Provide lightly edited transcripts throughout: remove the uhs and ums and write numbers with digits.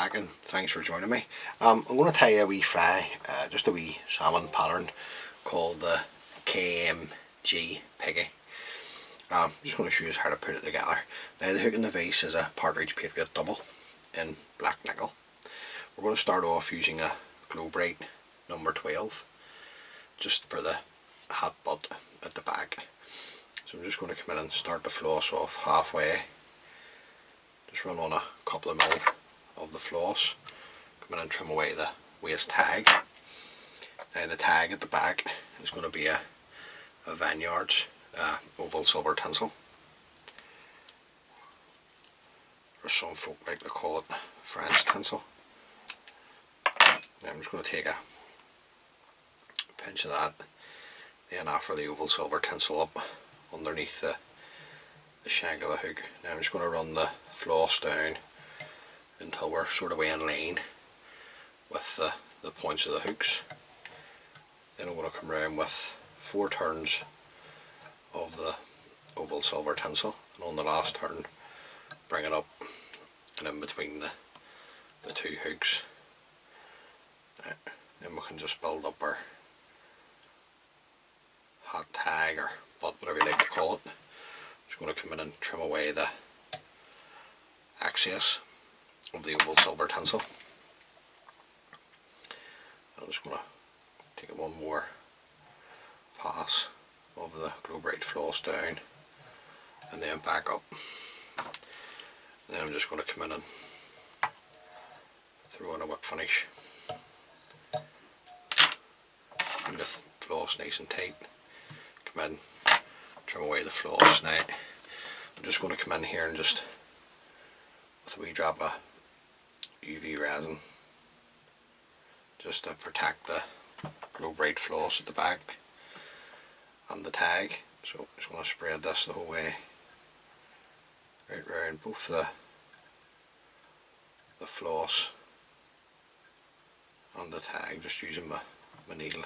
back and thanks for joining me. I'm going to tell you a wee fry, just a wee salmon pattern called the KGM Piggy. I'm just going to show you how to put it together. Now the hook in the vise is a partridge patriot double in black nickel. We're going to start off using a glow bright number 12 just for the hat butt at the back. So I'm just going to come in and start the floss off halfway. Just run on a couple of mil of the floss, come in and trim away the waist tag. Now the tag at the back is going to be a Vineyards oval silver tinsel, or some folk like to call it French tinsel. Now I'm just going to take a pinch of that, then offer the oval silver tinsel up underneath the shank of the hook. Now I'm just going to run the floss down until we're sort of in line with the points of the hooks. Then I'm going to come around with 4 turns of the oval silver tinsel, and on the last turn bring it up and in between the 2 hooks. Then we can just build up our hat tag or butt, whatever you like to call it. Just going to come in and trim away the axis of the oval silver tinsel. I'm just going to take one more pass of the glow bright floss down and then back up. And then I'm just going to come in and throw in a whip finish. Keep the floss nice and tight. Come in, trim away the floss. Now I'm just going to come in here and just with a wee drop of UV resin just to protect the glow bright floss at the back and the tag. So I'm just going to spread this the whole way right round both the floss and the tag, just using my needle.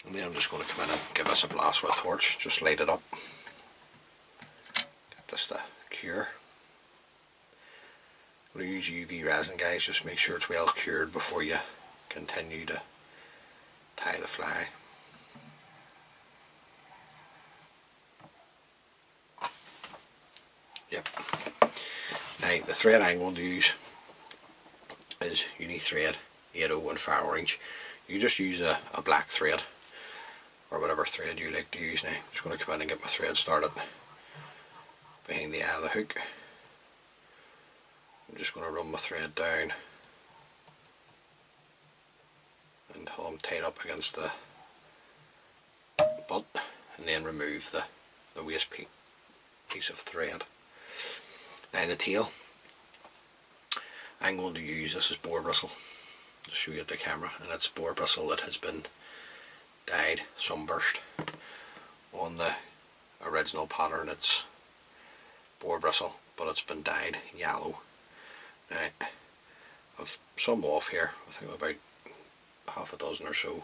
And then I'm just going to come in and give this a blast with a torch, just light it up. Get this to cure. I'm going to use UV resin, guys, just make sure it's well cured before you continue to tie the fly. Yep. Now the thread I'm going to use is uni thread 801 orange. You just use a black thread or whatever thread you like to use. Now I'm just going to come in and get my thread started behind the eye of the hook. I'm just going to run my thread down until I'm tied up against the butt, and then remove the waist piece of thread. Now the tail I'm going to use, this is boar bristle, to show you at the camera, and it's boar bristle that has been dyed Sunburst. On the original pattern it's boar bristle, but it's been dyed yellow. Now I've some off here, I think about half a dozen or so,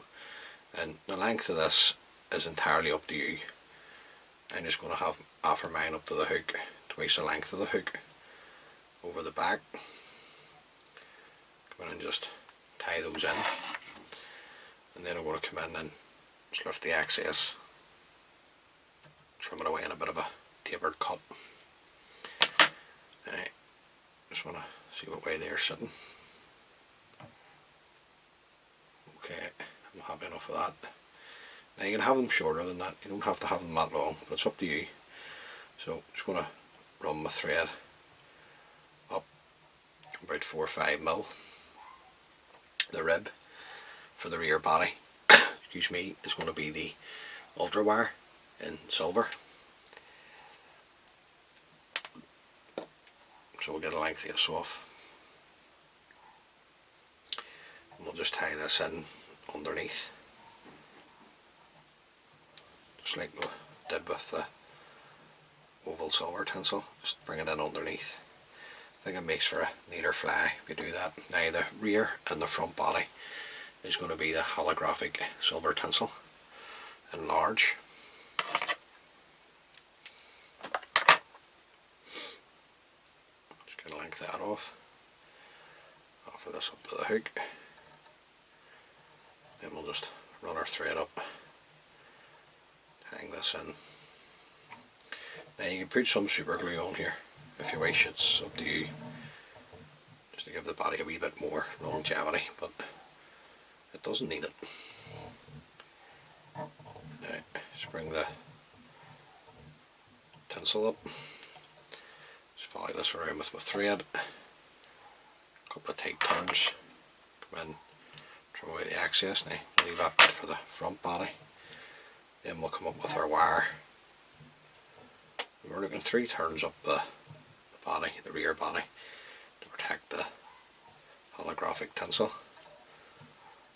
and the length of this is entirely up to you. I'm just going to offer mine up to the hook, twice the length of the hook, over the back. Come in and just tie those in, and then I'm going to come in and just lift the axis, trim it away in a bit of a tapered cut. Now, just want to see what way they're sitting. Okay, I'm happy enough with that. Now you can have them shorter than that, you don't have to have them that long, but it's up to you. So I'm just going to run my thread up about 4 or 5 mil. The rib for the rear body, excuse me, is going to be the ultra wire in silver. So we'll get a length of this off. And we'll just tie this in underneath, just like we did with the oval silver tinsel. Just bring it in underneath. I think it makes for a neater fly if you do that. Now the rear and the front body is going to be the holographic silver tinsel in large. Just going to length that off. Offer this up to the hook. Then we'll just run our thread up, hang this in. Now you can put some super glue on here if you wish, it's up to you, just to give the body a wee bit more longevity, but it doesn't need it. Now just bring the tinsel up, just follow this around with my thread, a couple of tight turns, come in, trim away the excess. Now leave that bit for the front body. Then we'll come up with our wire. We're looking 3 turns up the body, the rear body, to protect the holographic tinsel.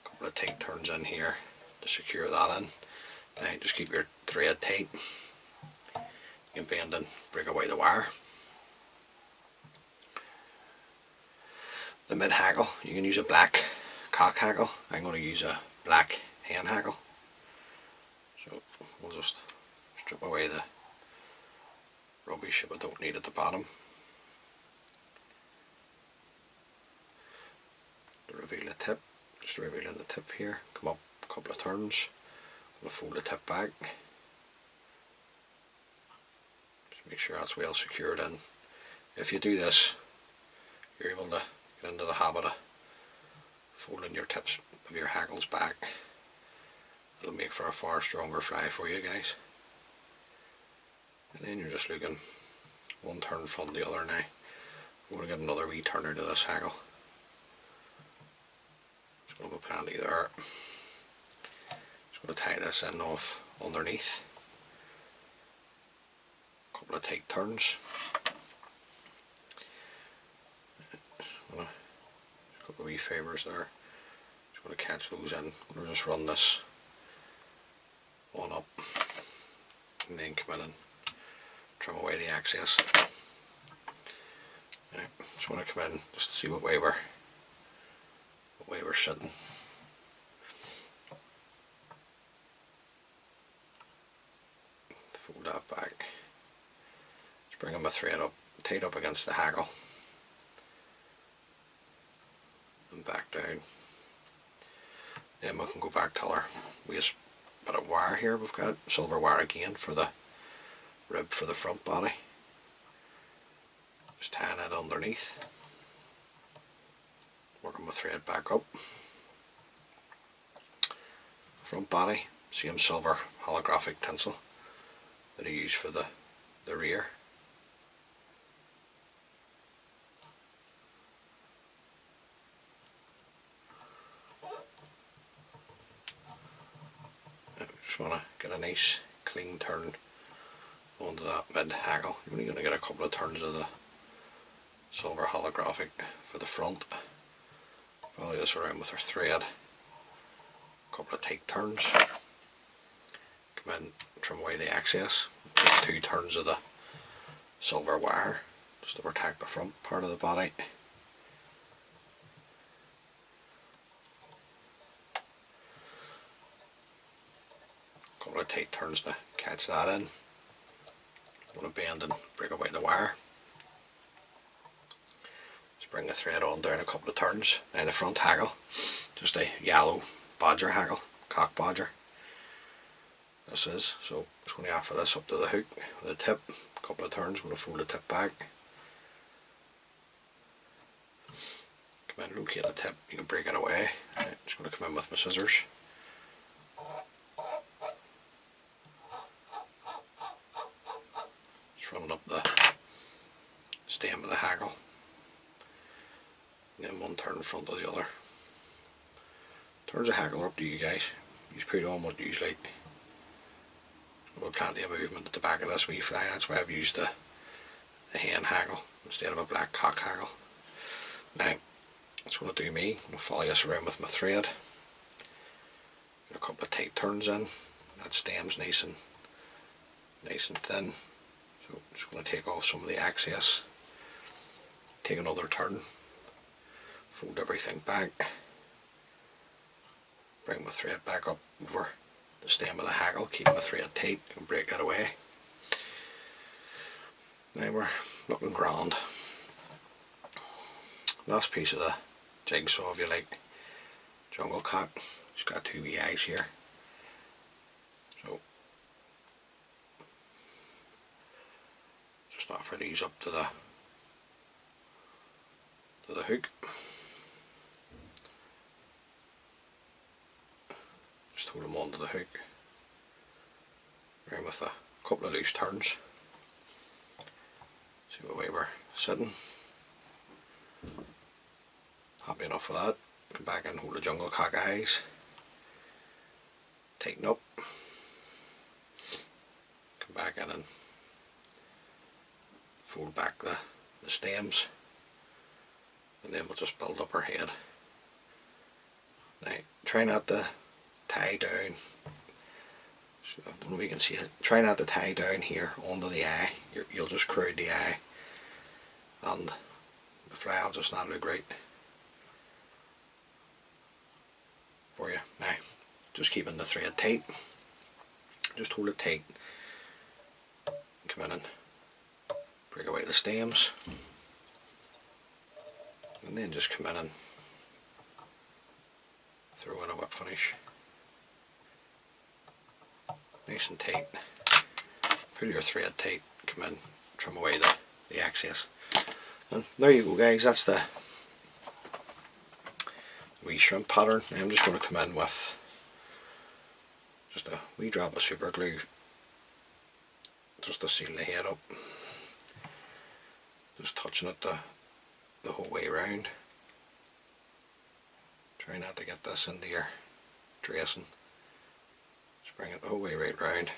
A couple of tight turns in here to secure that in. Now just keep your thread tight. You can bend and break away the wire. The mid hackle, you can use a black cock hackle. I'm going to use a black hen hackle. So we'll just strip away the rubbish if I don't need at the bottom. To reveal the tip, just revealing the tip here, come up a couple of turns, we'll fold the tip back. Just make sure that's well secured in. If you do this, you're able to get into the habit of folding your tips of your hackles back. It'll make for a far stronger fly for you guys. And then you're just looking one turn from the other now. I'm going to get another wee turner to this hackle. Just going to put plenty there. Just going to tie this in off underneath. A couple of tight turns. A couple of wee fibres there. Just going to catch those in. I'm going to just run this one up and then come in and trim away the excess. Right, just want to come in just to see what way we're sitting. Fold that back. Just bring my thread up, tight up against the hackle, and back down. Then we can go back to our waist bit of wire here. We've got silver wire again for the rib for the front body. Just tying it underneath. Working my thread back up. Front body, same silver holographic tinsel that I use for the rear. Just want to get a nice clean turn onto that mid hackle. You're only going to get a couple of turns of the silver holographic for the front. Follow this around with our thread. A couple of tight turns. Come in, trim away the excess. Take 2 turns of the silver wire just to protect the front part of the body. Couple of tight turns to catch that in. I'm going to bend and break away the wire. Just bring the thread on down a couple of turns. Now the front hackle, just a yellow bodger hackle, cock bodger. This is, so just going to offer this up to the hook with a tip, a couple of turns, I'm going to fold the tip back. Come in, locate the tip, you can break it away. Right, just going to come in with my scissors. Just run it up the stem of the hackle. And then one turn in front of the other. Turns of hackle are up to you guys. You just put on what you like. We've plenty of movement at the back of this wee fly, that's why I've used the hen hackle instead of a black cock hackle. Now, that's going to do me. I'm going to follow this around with my thread. Get a couple of tight turns in. That stem's nice and thin. So I'm just going to take off some of the excess. Take another turn. Fold everything back. Bring my thread back up over the stem of the hackle, keep my thread tight and break that away. Now we're looking grand. Last piece of the jigsaw if you like. Jungle cat. It's got 2 wee eyes here. So just offer these up to the hook. Just hold them onto the hook. Around with a couple of loose turns. See what way we're sitting. Happy enough with that. Come back and hold the jungle cock eyes. Tighten up. Come back in and fold back the stems. And then we'll just build up her head. Now, try not to tie down. So I don't know if you can see it. Try not to tie down here onto the eye. You'll just crowd the eye. And the fly will just not look right for you. Now, just keeping the thread tight. Just hold it tight. Come in and break away the stems. And then just come in and throw in a whip finish. Nice and tight. Pull your thread tight. Come in, trim away the excess. And there you go, guys. That's the wee shrimp pattern. I'm just going to come in with just a wee drop of super glue just to seal the head up. Just touching it the whole way around. Try not to get this into your dressing. Just bring it the whole way right round.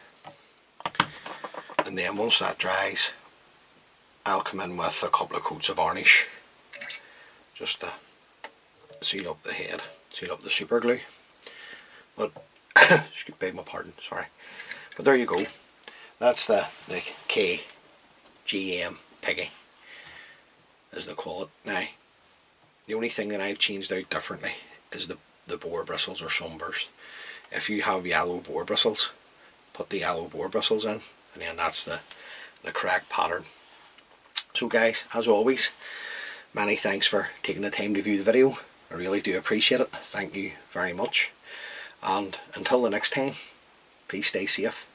And then once that dries, I'll come in with a couple of coats of varnish just to seal up the head, seal up the super glue. But beg my pardon, sorry. But there you go. That's the KGM Piggy, as they call it. Now, the only thing that I've changed out differently is the boar bristles or Sunburst. If you have yellow boar bristles, put the yellow boar bristles in, and then that's the correct pattern. So guys, as always, many thanks for taking the time to view the video. I really do appreciate it. Thank you very much. And until the next time, please stay safe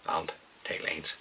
and tight lines.